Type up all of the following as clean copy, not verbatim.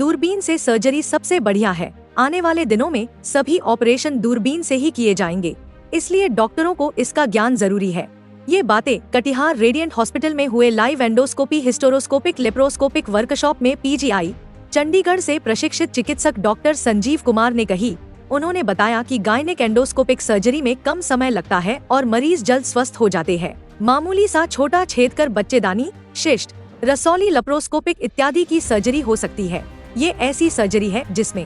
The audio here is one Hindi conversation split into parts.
दूरबीन से सर्जरी सबसे बढ़िया है। आने वाले दिनों में सभी ऑपरेशन दूरबीन से ही किए जाएंगे, इसलिए डॉक्टरों को इसका ज्ञान जरूरी है। ये बातें कटिहार रेडियंट हॉस्पिटल में हुए लाइव एंडोस्कोपी हिस्टोरोस्कोपिक लेप्रोस्कोपिक वर्कशॉप में पीजीआई चंडीगढ़ से प्रशिक्षित चिकित्सक डॉक्टर संजीव कुमार ने कही। उन्होंने बताया कि गायनेक एंडोस्कोपिक सर्जरी में कम समय लगता है और मरीज जल्द स्वस्थ हो जाते हैं। मामूली सा छोटा छेद कर बच्चेदानी, शिष्ट, रसौली, लप्रोस्कोपिक इत्यादि की सर्जरी हो सकती है। ये ऐसी सर्जरी है जिसमें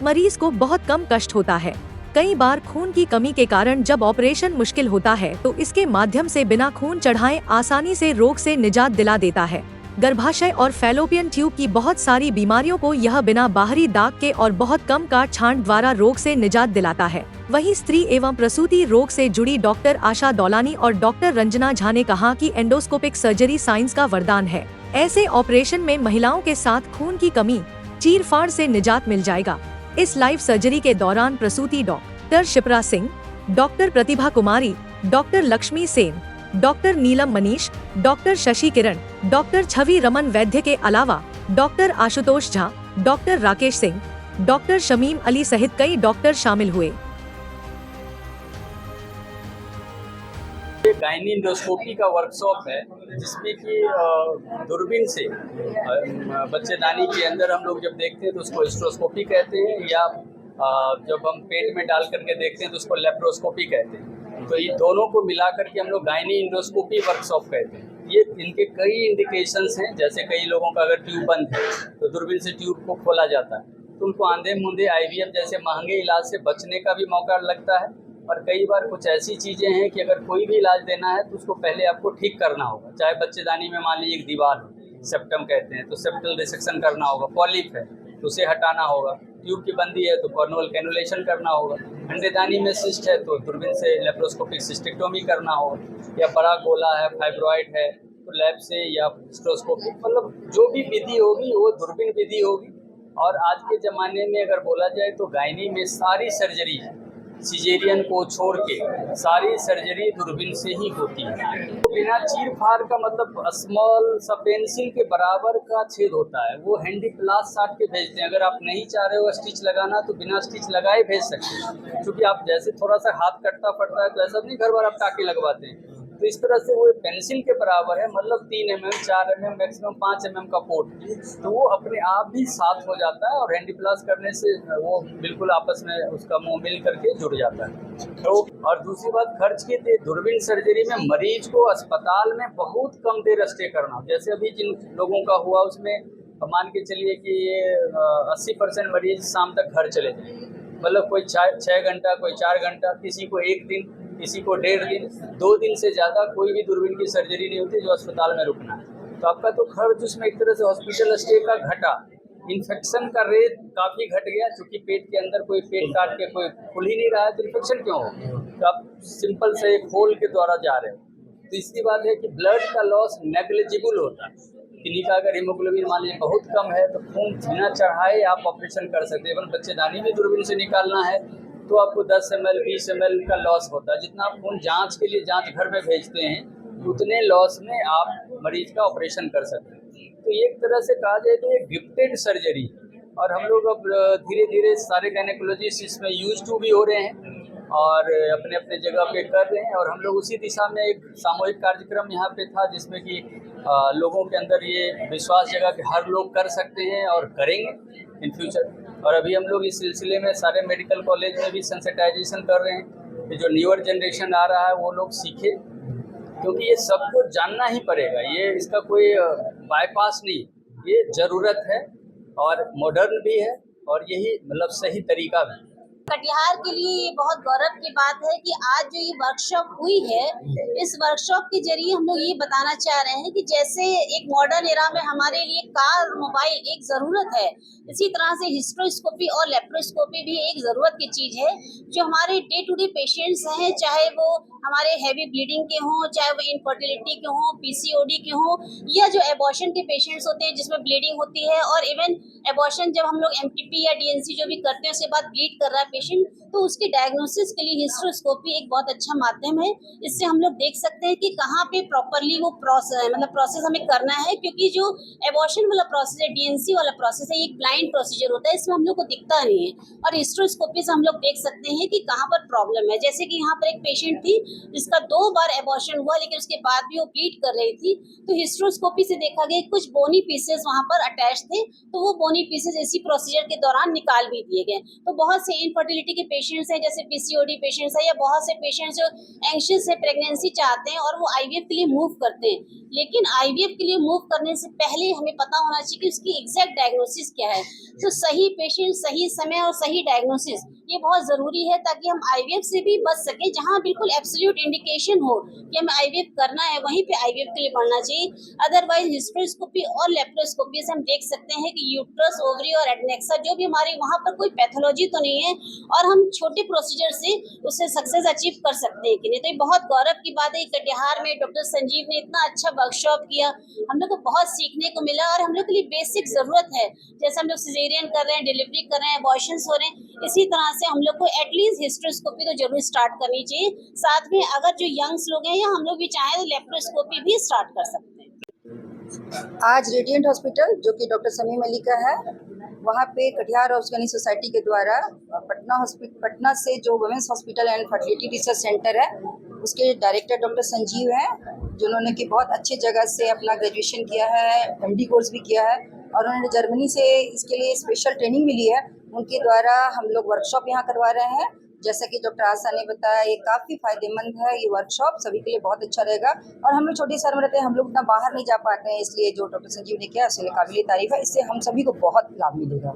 मरीज को बहुत कम कष्ट होता है। कई बार खून की कमी के कारण जब ऑपरेशन मुश्किल होता है तो इसके माध्यम से बिना खून चढ़ाए आसानी से रोग से निजात दिला देता है। गर्भाशय और फैलोपियन ट्यूब की बहुत सारी बीमारियों को यह बिना बाहरी दाग के और बहुत कम काट छांट द्वारा रोग से निजात दिलाता है। वहीं स्त्री एवं प्रसूति रोग से जुड़ी डॉक्टर आशा दौलानी और डॉक्टर रंजना झा ने कहा कि एंडोस्कोपिक सर्जरी साइंस का वरदान है। ऐसे ऑपरेशन में महिलाओं के साथ खून की कमी, चीरफाड़ से निजात मिल जाएगा। इस लाइव सर्जरी के दौरान प्रसूति डॉक्टर शिप्रा सिंह, डॉक्टर प्रतिभा कुमारी, डॉक्टर लक्ष्मी सेन, डॉक्टर नीलम मनीष, डॉक्टर शशि किरण, डॉक्टर छवि रमन वैद्य के अलावा doctor Ashutosh Jha, doctor Rakesh Singh, doctor Shamim Ali सहित कई डॉक्टर शामिल हुए। गायनी एंडोस्कोपी का वर्कशॉप है जिसमें कि दूरबीन से बच्चेदानी के अंदर हम लोग जब देखते हैं तो उसको हिस्टरोस्कोपी कहते हैं, या जब हम पेट में डाल करके देखते हैं तो उसको लेप्रोस्कोपी कहते हैं। तो ये दोनों को मिला करके हम लोग गायनी एंडोस्कोपी वर्कशॉप कहते हैं। ये इनके कई इंडिकेशंस हैं, जैसे कई लोगों का अगर ट्यूब बंद है तो दूरबीन से ट्यूब को खोला जाता है, तो उनको आंधे मुंधे IVF जैसे महंगे इलाज से बचने का भी मौका लगता है। और कई बार कुछ ऐसी चीज़ें हैं कि अगर कोई भी इलाज देना है तो उसको पहले आपको ठीक करना होगा। चाहे बच्चेदानी में मान लीजिए एक दीवार हो, सेप्टम कहते हैं, तो सेप्टल रिसेक्शन करना होगा। पॉलिप है तो उसे हटाना होगा। ट्यूब की बंदी है तो कॉर्नुअल कैनुलेशन करना होगा। अंडेदानी में सिस्ट है तो दूरबीन से लेप्रोस्कोपिक सिस्टेक्टोमी करना होगा, या बड़ा गोला है, फाइब्रॉइड है तो लैब से या हिस्टरोस्कोपिक, मतलब जो भी विधि होगी वो दूरबीन विधि होगी। और आज के ज़माने में अगर बोला जाए तो गायनी में सारी सर्जरी है, सिजेरियन को छोड़ के सारी सर्जरी दूरबीन से ही होती है। तो बिना चीर-फाड़ का मतलब स्मॉल सा पेंसिल के बराबर का छेद होता है, वो हैंडी प्लास साट के भेजते हैं। अगर आप नहीं चाह रहे हो स्टिच लगाना तो बिना स्टिच लगाए भेज सकते हैं, क्योंकि आप जैसे थोड़ा सा हाथ कटता फटता है तो ऐसा नहीं घर बार आप टाँके लगवाते हैं। तो इस तरह से वो पेंसिल के बराबर है, मतलब 3 mm, 4 mm, मैक्सिमम 5 mm का पोर्ट, तो वो अपने आप भी साफ हो जाता है और हैंडी प्लास करने से वो बिल्कुल आपस में उसका मुंह मिल करके जुड़ जाता है। तो और दूसरी बात, खर्च की दूरबीन सर्जरी में मरीज को अस्पताल में बहुत कम देर स्टे करना। जैसे अभी जिन लोगों का हुआ उसमें मान के चलिए कि 80% मरीज शाम तक घर चले जाए, मतलब कोई 6 घंटा, कोई 4 घंटा, किसी को 1 दिन, किसी को 1.5 दिन, 2 दिन से ज़्यादा कोई भी दूरबीन की सर्जरी नहीं होती जो अस्पताल में रुकना है। तो आपका तो खर्च उसमें एक तरह से हॉस्पिटल स्टे का घटा। इन्फेक्शन का रेट काफ़ी घट गया, क्योंकि पेट के अंदर कोई पेट काट के कोई खुल ही नहीं रहा है तो इन्फेक्शन क्यों हो? तो आप सिंपल से एक होल के द्वारा जा रहे हो। तीसरी बात है कि ब्लड का लॉस नेग्लिजिबल होता है। किन्हीं का अगर हीमोग्लोबिन मान लीजिए बहुत कम है तो खून बिना चढ़ाए आप ऑपरेशन कर सकते हैं। अगर बच्चेदानी में दूरबीन से निकालना है तो आपको 10 ml 20 ml का लॉस होता है। जितना आप खून जांच के लिए जांच घर में भेजते हैं उतने लॉस में आप मरीज का ऑपरेशन कर सकते हैं। तो एक तरह से कहा जाए तो ये गिफ्टेड सर्जरी, और हम लोग अब धीरे धीरे सारे गायनेकोलॉजिस्ट इसमें यूज टू भी हो रहे हैं और अपने अपने जगह पे कर रहे हैं। और हम लोग उसी दिशा में एक सामूहिक कार्यक्रम यहाँ पे था जिसमें कि लोगों के अंदर ये विश्वास जगा कि हर लोग कर सकते हैं और करेंगे इन फ्यूचर। और अभी हम लोग इस सिलसिले में सारे मेडिकल कॉलेज में भी सेंसिटाइजेशन कर रहे हैं कि जो न्यूअर जनरेशन आ रहा है वो लोग सीखे, क्योंकि ये सबको जानना ही पड़ेगा। ये इसका कोई बाईपास नहीं, ये ज़रूरत है और मॉडर्न भी है और यही मतलब सही तरीका भी। कटिहार के लिए ये बहुत गौरव की बात है कि आज जो ये वर्कशॉप हुई है, इस वर्कशॉप के जरिए हम लोग ये बताना चाह रहे हैं कि जैसे एक मॉडर्न एरा में हमारे लिए कार, मोबाइल एक जरूरत है, इसी तरह से हिस्टरोस्कोपी और लेप्रोस्कोपी भी एक जरूरत की चीज है। जो हमारे डे टू डे पेशेंट्स हैं, चाहे वो हमारे हैवी ब्लीडिंग के हों, चाहे वो इनफर्टिलिटी के हों, PCOD के हों, या जो एबॉर्शन के पेशेंट्स होते हैं जिसमें ब्लीडिंग होती है, और इवन एबॉर्शन जब हम लोग MTP या DNC जो भी करते हैं उसके बाद ब्लीड कर रहा है पेशेंट, तो उसके डायग्नोसिस के लिए हिस्ट्रोस्कोपी एक बहुत अच्छा माध्यम है। इससे हम लोग देख सकते हैं कि कहाँ पे प्रॉपरली वो प्रोसेस हमें करना है, क्योंकि जो एबॉर्शन वाला प्रोसेस है, डीएनसी वाला प्रोसेस है, ये एक ब्लाइंड प्रोसीजर होता है, इसमें हम लोग को दिखता नहीं है। और हिस्ट्रोस्कोपी से हम लोग देख सकते हैं कि कहाँ पर प्रॉब्लम है। जैसे कि यहाँ पर एक पेशेंट थी जिसका 2 बार एबॉर्शन हुआ, लेकिन उसके बाद भी वो ब्लीड कर रही थी, तो हिस्ट्रोस्कोपी से देखा गया कुछ बोनी पीसेस वहाँ पर अटैच थे, तो वो बोनी पीसेस इसी प्रोसीजर के दौरान निकाल भी दिए गए। तो बहुत से इनफर्टिलिटी के पेशेंट्स हैं, जैसे पीसीओडी पेशेंट्स है, या बहुत से पेशेंट्स जो एंग्शियस है, प्रेगनेंसी चाहते हैं और वो आईवीएफ के लिए मूव करते हैं, लेकिन आईवीएफ के लिए मूव करने से पहले हमें पता होना चाहिए कि उसकी एग्जैक्ट डायग्नोसिस क्या है। तो सही पेशेंट, सही समय और सही डायग्नोसिस ये बहुत जरूरी है, ताकि हम आईवीएफ से भी बच सके। जहाँ बिल्कुल एब्सोल्यूट इंडिकेशन हो कि हमें आईवीएफ करना है, वहीं पे आईवीएफ के लिए बढ़ना चाहिए। अदरवाइज हिस्ट्रोस्कोपी और लेप्रोस्कोपी से हम देख सकते हैं कि यूट्रस, ओवरी और एडनेक्सा जो भी हमारे वहाँ पर कोई पैथोलॉजी तो नहीं है, और हम छोटे प्रोसीजर से उससे सक्सेस अचीव कर सकते हैं कि नहीं। तो ये बहुत गौरव की बात है कि कटिहार में डॉक्टर संजीव ने इतना अच्छा वर्कशॉप किया, हम लोग को बहुत सीखने को मिला, और हम लोग के लिए बेसिक जरूरत है। जैसे हम लोग सिजेरियन कर रहे हैं, डिलीवरी कर रहे हैं, अबॉर्शंस हो रहे हैं, इसी तरह से हम लोग को एटलीस्ट हिस्ट्रोस्कोपी तो जरूर स्टार्ट करनी चाहिए। साथ में अगर जो यंग्स लोग हैं या हम लोग भी चाहें तो लेप्रोस्कोपी भी स्टार्ट कर सकते हैं। आज रेडिएंट हॉस्पिटल, जो कि डॉक्टर समीम अली का है, वहाँ पे कटिहार अफगानी सोसाइटी के द्वारा पटना से जो women's hospital and fertility research centre है, उसके डायरेक्टर डॉक्टर संजीव हैं, जिन्होंने कि बहुत अच्छे जगह से अपना ग्रेजुएशन किया है, एमडी कोर्स भी किया है, और उन्होंने जर्मनी से इसके लिए स्पेशल ट्रेनिंग भी ली है। उनके द्वारा हम लोग वर्कशॉप यहाँ करवा रहे हैं। जैसा कि डॉक्टर आशा ने बताया, ये काफ़ी फायदेमंद है, ये वर्कशॉप सभी के लिए बहुत अच्छा रहेगा। और हम लोग छोटे शहर में रहते हैं, हम लोग इतना बाहर नहीं जा पाते हैं, इसलिए जो डॉक्टर संजीव ने किया उसके लिए काबिल तारीफ है। इससे हम सभी को बहुत लाभ मिलेगा।